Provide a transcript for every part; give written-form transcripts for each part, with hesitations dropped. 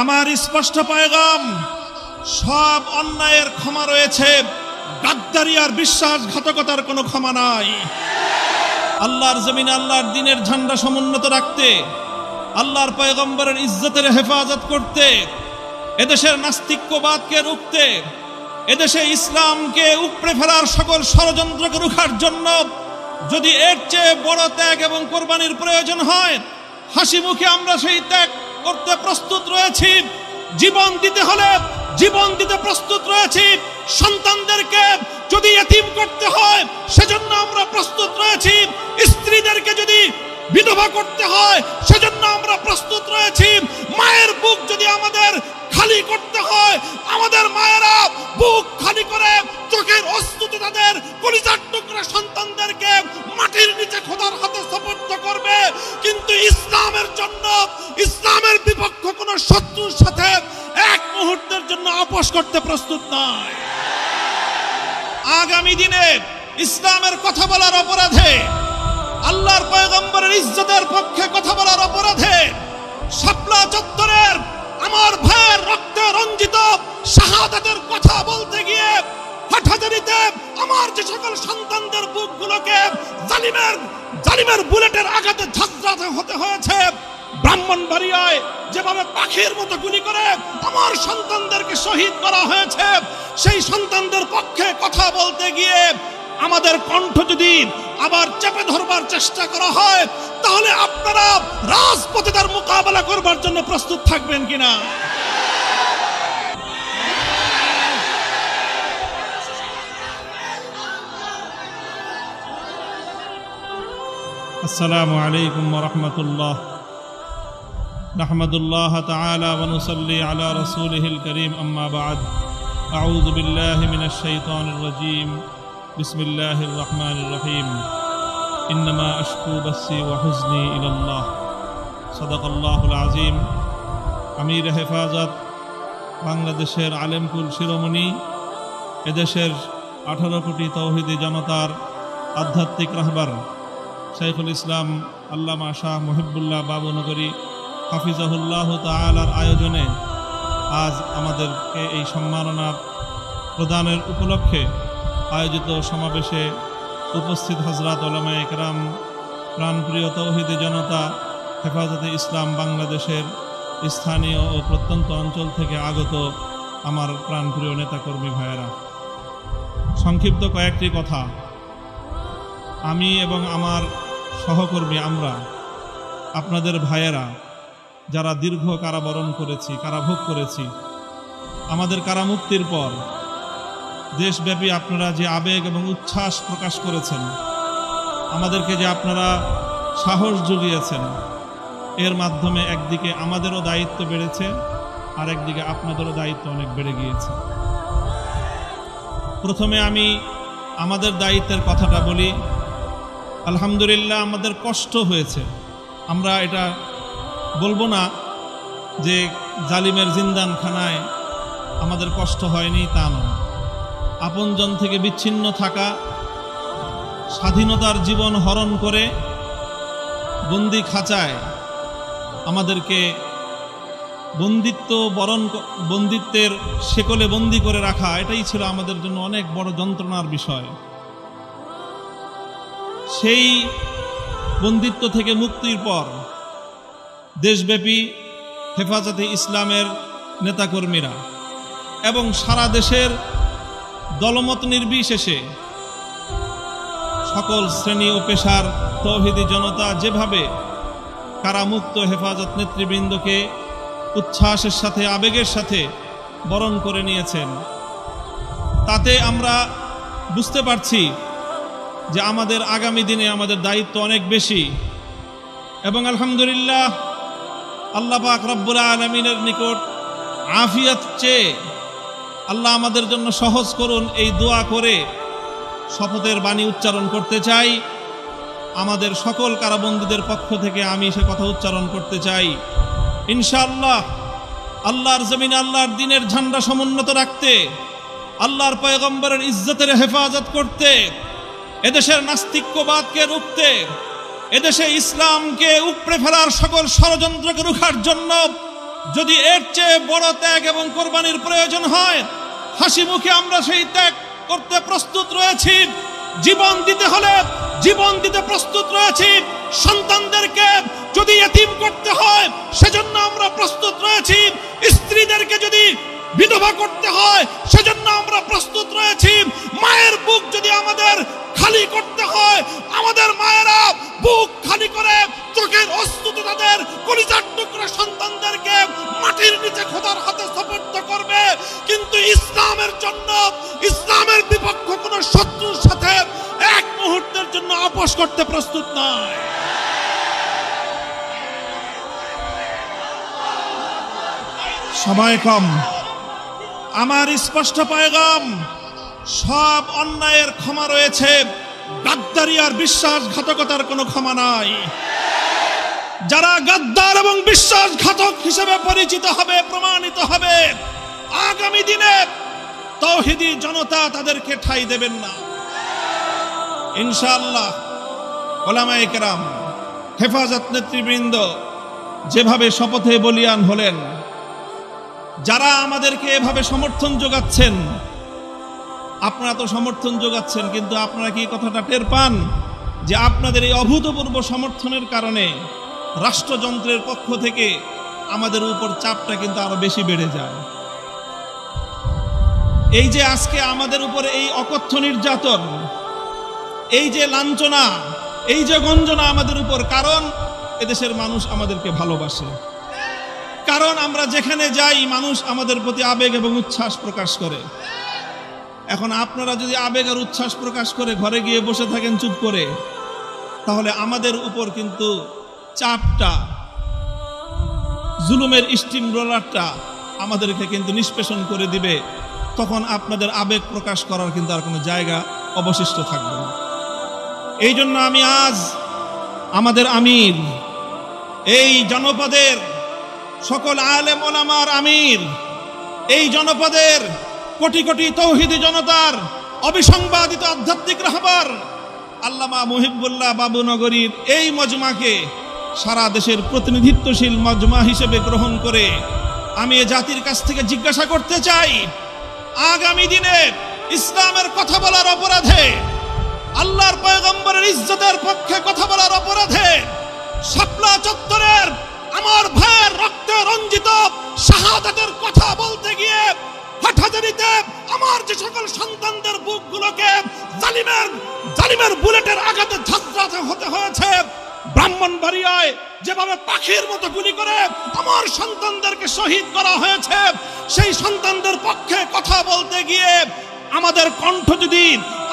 আমার স্পষ্ট পয়গাম, সব অন্যায়ের ক্ষমা রয়েছে, গাদ্দারি আর বিশ্বাসঘাতকতার কোনো ক্ষমা নাই। আল্লাহর জমিনে আল্লাহর দ্বীনের ঝান্ডা সমুন্নত রাখতে, আল্লাহর পয়গম্বরের ইজ্জতের হেফাজত করতে, এদেশের নাস্তিক্যবাদকে রুখতে, এদেশে ইসলামকে উপড়ে ফেলার সকল ষড়যন্ত্রকে রুখার জন্য যদি এর চেয়ে বড় ত্যাগ এবং কোরবানির প্রয়োজন হয়, হাসি মুখে আমরা সেই ত্যাগ করতে প্রস্তুত রয়েছি। জীবন দিতে হলে জীবন দিতে প্রস্তুত রয়েছি। সন্তানদেরকে যদি এতিম করতে হয় সেজন্য আমরা প্রস্তুত রয়েছি। স্ত্রীদেরকে যদি বিধবা করতে হয় সেজন্য আমরা প্রস্তুত রয়েছি। মায়ের বুক যদি আমাদের খালি করতে হয়, আমাদের মায়েরা বুক খালি করে চোখের অশ্রুতে তাদের কলিজার টুকরা সন্তানদেরকে মাটির নিচে খোদার হাতে সুপর্দ করবে। কিন্তু ইসলামের জন্য, ইসলামের বিপক্ষ কোন শত্রুর সাথে এক মুহূর্তের জন্য আপোষ করতে প্রস্তুত নয়। আগামী দিনে ইসলামের কথা বলার অপরাধে, আল্লাহর পয়গম্বরের ইজ্জতের পক্ষে কথা বলার অপরাধে শাপলা চত্বরের আমার ভাইয়ের রক্তে রঞ্জিত শাহাদাতের কথা বলতে গিয়ে হাটহাজারীতে আমার যে সকল সন্তানদের বুকগুলোকে জালিমের বুলেটের আঘাতে ঝাঁঝরাতে হতে হয়েছে, ব্রাহ্মণবাড়িয়ায় যেভাবে পাখির মতো গুলি করে আমার সন্তানদেরকে শহীদ করা হয়েছে, সেই সন্তানদের পক্ষে কথা বলতে গিয়ে আমাদের কণ্ঠ যদি আবার চেপে ধরবার চেষ্টা করা হয়, তাহলে আপনারা রাজপথে তার মোকাবেলা করবার জন্য প্রস্তুত থাকবেন কিনা? আসসালামু আলাইকুম ওয়া রাহমাতুল্লাহ। নাহমাদুল্লাহ তাআলা ওয়া নুসাল্লি আলা রাসূলিহিল কারীম, আম্মা বা'দ। আউযু বিল্লাহি মিনাশ শাইতানির রাজীম। বিসমিল্লাহির রহমানির রহিম। ইন্নামা আশকু বাসসি ওয়া হুজনি ইলাল্লাহ। সাদাকাল্লাহুল আযীম। আমির হেফাজত, বাংলাদেশের আলেমকুল শিরোমণি, এদেশের 18 কোটি তৌহিদি জনতার আধ্যাত্মিক রাহবার শাইখুল ইসলাম আল্লামা শাহ মুহিবুল্লাহ বাবুনগরী হাফিজাহুল্লাহ তাআলার আয়োজনে আজ আমাদেরকে এই সম্মাননা প্রদানের উপলক্ষে আয়োজিত সমাবেশে উপস্থিত হযরত উলামায়ে কেরাম, প্রাণপ্রিয় তৌহিদি জনতা, হেফাজতে ইসলাম বাংলাদেশের স্থানীয় ও প্রত্যন্ত অঞ্চল থেকে আগত আমার প্রাণপ্রিয় নেতাকর্মী ভাইয়েরা, সংক্ষিপ্ত কয়েকটি কথা। আমি এবং আমার সহকর্মী, আমরা আপনাদের ভাইয়েরা যারা দীর্ঘ কারাবরণ করেছি, কারাভোগ করেছি, আমাদের কারামুক্তির পর দেশব্যাপী আপনারা যে আবেগ এবং উচ্ছ্বাস প্রকাশ করেছেন, আমাদেরকে যে আপনারা সাহস জুগিয়েছেন, এর মাধ্যমে একদিকে আমাদেরও দায়িত্ব বেড়েছে, আর একদিকে আপনাদেরও দায়িত্ব অনেক বেড়ে গিয়েছে। প্রথমে আমি আমাদের দায়িত্বের কথাটা বলি। আলহামদুলিল্লাহ, আমাদের কষ্ট হয়েছে। আমরা এটা বলবো না যে জালিমের জিন্দানখানায় আমাদের কষ্ট হয়নি, তা নয়। আপনজন থেকে বিচ্ছিন্ন থাকা, স্বাধীনতার জীবন হরণ করে বন্দি খাঁচায় আমাদেরকে বন্দিত্বের শেকলে বন্দি করে রাখা, এটাই ছিল আমাদের জন্য অনেক বড় যন্ত্রণার বিষয়। সেই বন্দিত্ব থেকে মুক্তির পর দেশব্যাপী হেফাজতে ইসলামের নেতাকর্মীরা এবং সারা দেশের দলমত নির্বিশেষে সকল শ্রেণী ও পেশার তৌহিদি জনতা যেভাবে কারামুক্ত হেফাজত নেতৃবৃন্দকে উচ্ছ্বাসের সাথে, আবেগের সাথে বরণ করে নিয়েছেন, তাতে আমরা বুঝতে পারছি যে আমাদের আগামী দিনে আমাদের দায়িত্ব অনেক বেশি। এবং আলহামদুলিল্লাহ, আল্লাহ পাক রব্বুল আলামিনের নিকট আফিয়াত চেয়ে আল্লাহ আমাদের জন্য সহজ করুন, এই দোয়া করে শপথের বাণী উচ্চারণ করতে চাই। আমাদের সকল কারাবন্দীদের পক্ষ থেকে আমি সে কথা উচ্চারণ করতে চাই। ইনশাআল্লাহ আল্লাহর জমিনে আল্লাহর দ্বীনের ঝান্ডা সমুন্নত রাখতে, আল্লাহর পয়গম্বরের ইজ্জতের হেফাজত করতে, এদেশের নাস্তিক্যবাদকে রুখতে, এদেশে ইসলামকে উপড়ে ফেলার সকল ষড়যন্ত্রকে রুখার জন্য যদি এর চেয়ে বড় ত্যাগ এবং কোরবানির প্রয়োজন হয়, হাসি মুখে আমরা সেই ত্যাগ করতে প্রস্তুত রয়েছি। জীবন দিতে হলে জীবন দিতে প্রস্তুত রয়েছি। সন্তানদেরকে যদি এতিম করতে হয় সেজন্য আমরা প্রস্তুত রয়েছি। স্ত্রীদেরকে যদি বিধবা করতে হয় সেজন্য আমরা প্রস্তুত রয়েছি। মায়ের বুক যদি আমাদের খালি করতে হয়, আমাদের মায়েরা বুক খালি করে চোখের অশ্রুতে তাদের কলিজার টুকরা সন্তানদেরকে মাটির নিচে খোদার হাতে সুপর্দ করবে। কিন্তু ইসলামের জন্য, ইসলামের বিপক্ষ কোন শত্রুর সাথে এক মুহূর্তের জন্য আপোষ করতে প্রস্তুত নয়। সময় কম, আমার স্পষ্ট পয়গাম, সব অন্যায়ের ক্ষমা রয়েছে, গাদ্দারি আর বিশ্বাসঘাতকতার কোনো ক্ষমা নাই। যারা গাদ্দার এবং বিশ্বাসঘাতক হিসেবে পরিচিত হবে, প্রমাণিত হবে, আগামী দিনে তাওহীদি জনতা তাদেরকে ঠাঁই দেবেন না ইনশাআল্লাহ। উলামায়ে কেরাম, হেফাজত নেতৃবৃন্দ যেভাবে শপথে বলিয়ান হলেন, যারা আমাদেরকে এভাবে সমর্থন যোগাচ্ছেন, আপনারা তো সমর্থন যোগাচ্ছেন, কিন্তু আপনারা কি কথাটা টের পান যে আপনাদের এই অভূতপূর্ব সমর্থনের কারণে রাষ্ট্রযন্ত্রের পক্ষ থেকে আমাদের উপর চাপটা কিন্তু আরো বেশি বেড়ে যায়। এই যে আজকে আমাদের উপরে এই অকথ্য নির্যাতন, এই যে লাঞ্ছনা, এই যে গঞ্জনা আমাদের উপর, কারণ এদেশের মানুষ আমাদেরকে ভালোবাসে, কারণ আমরা যেখানে যাই মানুষ আমাদের প্রতি আবেগ এবং উচ্ছ্বাস প্রকাশ করে। এখন আপনারা যদি আবেগ আর উচ্ছ্বাস প্রকাশ করে ঘরে গিয়ে বসে থাকেন চুপ করে, তাহলে আমাদের উপর কিন্তু চাপটা, জুলুমের স্টিম রোলারটা আমাদেরকে কিন্তু নিষ্পেষণ করে দিবে। তখন আপনাদের আবেগ প্রকাশ করার কিন্তু আর কোনো জায়গা অবশিষ্ট থাকবে না। এই জন্য আমি আজ আমাদের আমির, এই জনপদের সকল আলেম ওলামার আমির, এই জনপদের কোটি কোটি তাওহীদি জনতার অবিসংবাদিত আধ্যাত্মিক রাহবার আল্লামা মুহিবুল্লাহ বাবুনগরীর এই মজমাকে সারা দেশের প্রতিনিধিত্বশীল মজমা হিসেবে গ্রহণ করে আমি এ জাতির কাছ থেকে জিজ্ঞাসা করতে চাই, আগামী দিনে ইসলামের কথা বলার অপরাধে, আল্লাহর পয়গম্বরের ইজ্জতের পক্ষে কথা বলার অপরাধে শাপলা চত্বরের আমার ভাইয়ের রক্তে রঞ্জিত শাহাদাতের কথা বলতে গিয়ে হাটহাজারীতে আমার যে সকল সন্তানদের বুকগুলোকে জালিমের বুলেটের আঘাতে ঝাঁঝরাতে হতে হয়েছে, ব্রাহ্মণবাড়িয়ায় যেভাবে পাখির মতো গুলি করে আমার সন্তানদেরকে শহীদ করা হয়েছে, সেই সন্তানদের পক্ষে কথা বলতে গিয়ে আমাদের কণ্ঠ যদি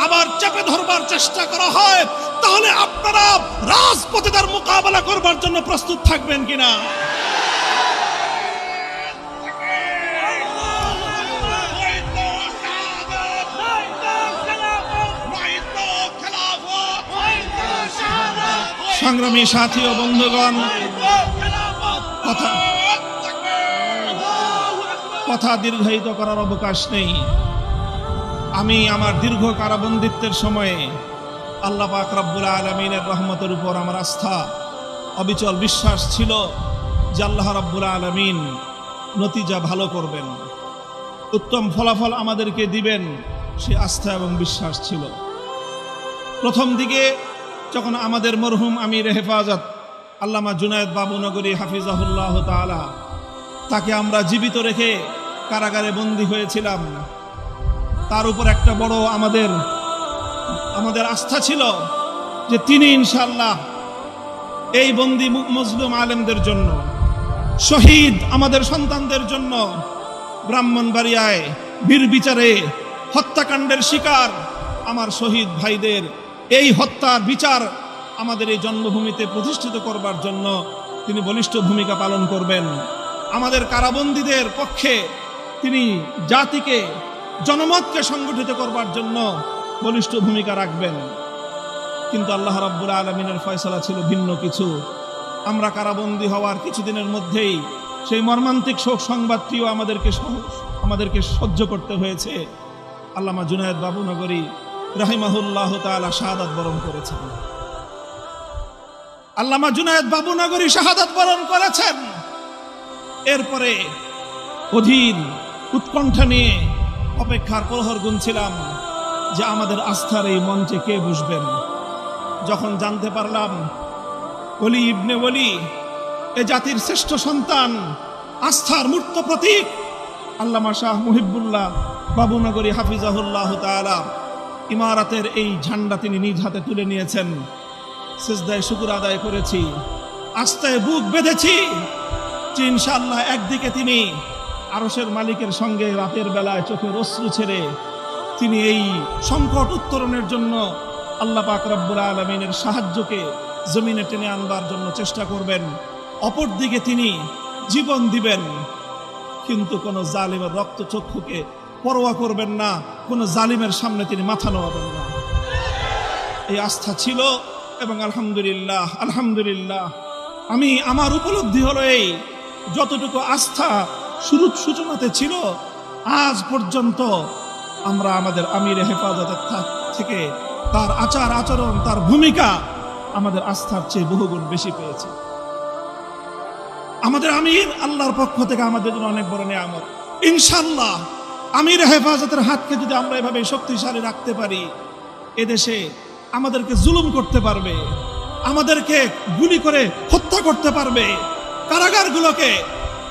আবার চেপে ধরবার চেষ্টা করা হয়, তাহলে আপনারা রাজপথে তার মোকাবেলা করবার জন্য প্রস্তুত থাকবেন কিনা? সংগ্রামী সাথী ও বন্ধুগণ, কথা দীর্ঘায়িত করার অবকাশ নেই। আমি আমার দীর্ঘ কারাবন্দিত্বের সময়ে আল্লাহ পাক রব্বুল আলামিনের রহমতের উপর আমার আস্থা, অবিচল বিশ্বাস ছিল যে আল্লাহ রব্বুল আলামিন নতিজা ভালো করবেন, উত্তম ফলাফল আমাদেরকে দিবেন, সে আস্থা এবং বিশ্বাস ছিল। প্রথম দিকে যখন আমাদের মরহুম আমির হেফাজত আল্লামা জুনায়েদ বাবুনগরী হাফিজাহুল্লাহ তাআলা, তাকে আমরা জীবিত রেখে কারাগারে বন্দী হয়েছিলাম, তার উপর একটা বড় আমাদের আস্থা ছিল যে তিনি ইনশাআল্লাহ এই বন্দী মজলুম আলেমদের জন্য, শহীদ আমাদের সন্তানদের জন্য, ব্রাহ্মণবাড়িয়ায় বীর বিচারে হত্যাকাণ্ডের শিকার আমার শহীদ ভাইদের এই হত্যার বিচার আমাদের এই জন্মভূমিতে প্রতিষ্ঠিত করবার জন্য তিনি বলিষ্ঠ ভূমিকা পালন করবেন। আমাদের কারাবন্দীদের পক্ষে তিনি জাতিকে, জনমতকে সংগঠিত করবার জন্য বলিষ্ঠ ভূমিকা রাখবেন। কিন্তু আল্লাহ রাব্বুল আলামিনের ফয়সালা ছিল ভিন্ন কিছু। আমরা কারাবন্দী হওয়ার কিছুদিনের মধ্যেই সেই মর্মান্তিক শোক সংবাদটিও আমাদেরকে সহ্য করতে হয়েছে। আল্লামা জুনায়েদ বাবুনগরী রাহিমাহুল্লাহ তাআলা শাহাদাত বরণ করেছেন। আল্লামা জুনায়েদ বাবুনগরী শাহাদাত বরণ করেছেন। এরপরে অধীর উৎকণ্ঠা নিয়ে অপেক্ষার প্রহর গুনছিলাম যে আমাদের আস্থার এই মঞ্চে কে বসবেন। যখন জানতে পারলাম ওলি ইবনে ওলি, এ জাতির শ্রেষ্ঠ সন্তান, আস্থার মূর্ত প্রতীক আল্লামা শাহ মুহিবুল্লাহ বাবুনগরী হাফিজাহুল্লাহ তাআলা ইমারতের এই ঝান্ডা তিনি নিজ হাতে তুলে নিয়েছেন, সিজদায় শুকর আদায় করেছি, আস্থায় বুক বেঁধেছি যে ইনশাআল্লাহ একদিকে তিনি আরশের মালিকের সঙ্গে রাতের বেলায় চোখের অশ্রু ছেড়ে তিনি এই সংকট উত্তরণের জন্য আল্লাহ পাক রব্বুল আলামিনের সাহায্যকে জমিনে টেনে আনবার জন্য চেষ্টা করবেন। অপরদিকে তিনি জীবন দিবেন, কিন্তু কোন জালিমের রক্তচক্ষুকে পরোয়া করবেন না, কোন জালিমের সামনে তিনি মাথা নোয়াবেন না। এই আস্থা ছিল এবং আলহামদুলিল্লাহ আলহামদুলিল্লাহ আমি আমার উপলব্ধি হলো এই যতটুকু আস্থা শুরুর সূচনাতে ছিল আজ পর্যন্ত আমরা আমাদের আমির হেফাজতের থেকে তার আচার আচরণ, তার ভূমিকা আমাদের আস্থার চেয়ে বহুগুণ বেশি পেয়েছে। আমাদের আমির আল্লাহর পক্ষ থেকে আমাদের জন্য অনেক বড় নিয়ামত। ইনশাআল্লাহ আমির হেফাজতের হাতকে যদি আমরা এভাবে শক্তিশালী রাখতে পারি, এদেশে আমাদেরকে জুলুম করতে পারবে, আমাদেরকে গুলি করে হত্যা করতে পারবে, কারাগারগুলোকে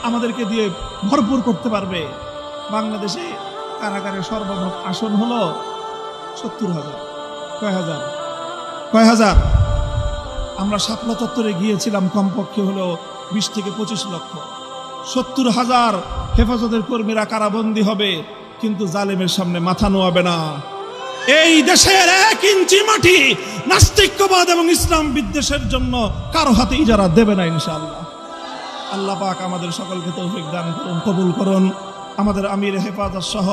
আমাদেরকে দিয়ে ভরপুর করতে পারবে। বাংলাদেশে কারাগারের সর্বমোট আসন হলো 70,000। কয় হাজার? আমরা শাপলা চত্বরে গিয়েছিলাম, কমপক্ষে হলো 20 থেকে 25 লক্ষ। 70,000 হেফাজতের কর্মীরা কারাবন্দী হবে, কিন্তু জালেমের সামনে মাথা নোয়াবে না। এই দেশের 1 ইঞ্চি মাটি নাস্তিক্যবাদ এবং ইসলাম বিদ্বেষের জন্য কারো হাতে ইজারা দেবে না ইনশাআল্লাহ। আল্লাহ পাক আমাদের সকলকে তৌফিক দান করুন, কবুল করুন। আমাদের আমির হেফাজত সহ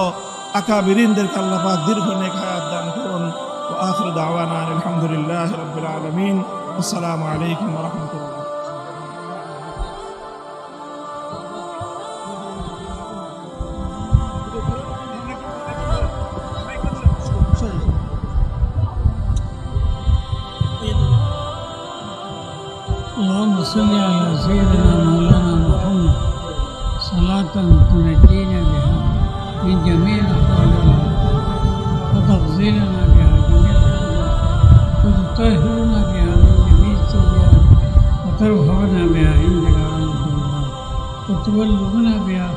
আকাবিরিনদেরকে আল্লাহ পাক দীর্ঘ নেক হায়াত দান করুন। ওয়া আখিরু দাওয়ানা আলহামদুলিল্লাহি রাব্বিল আলামিন। আসসালামু আলাইকুম ওয়া রাহমাতুল্লাহ। اللهم صل على سيدنا مولانا محمد صلاة تنجينا بها من جميع أحوال الأرض وتغزلنا بها جميع وتطهرنا بها من جميع السيئات وترفعنا بها عندك عند الله وتبلغنا بها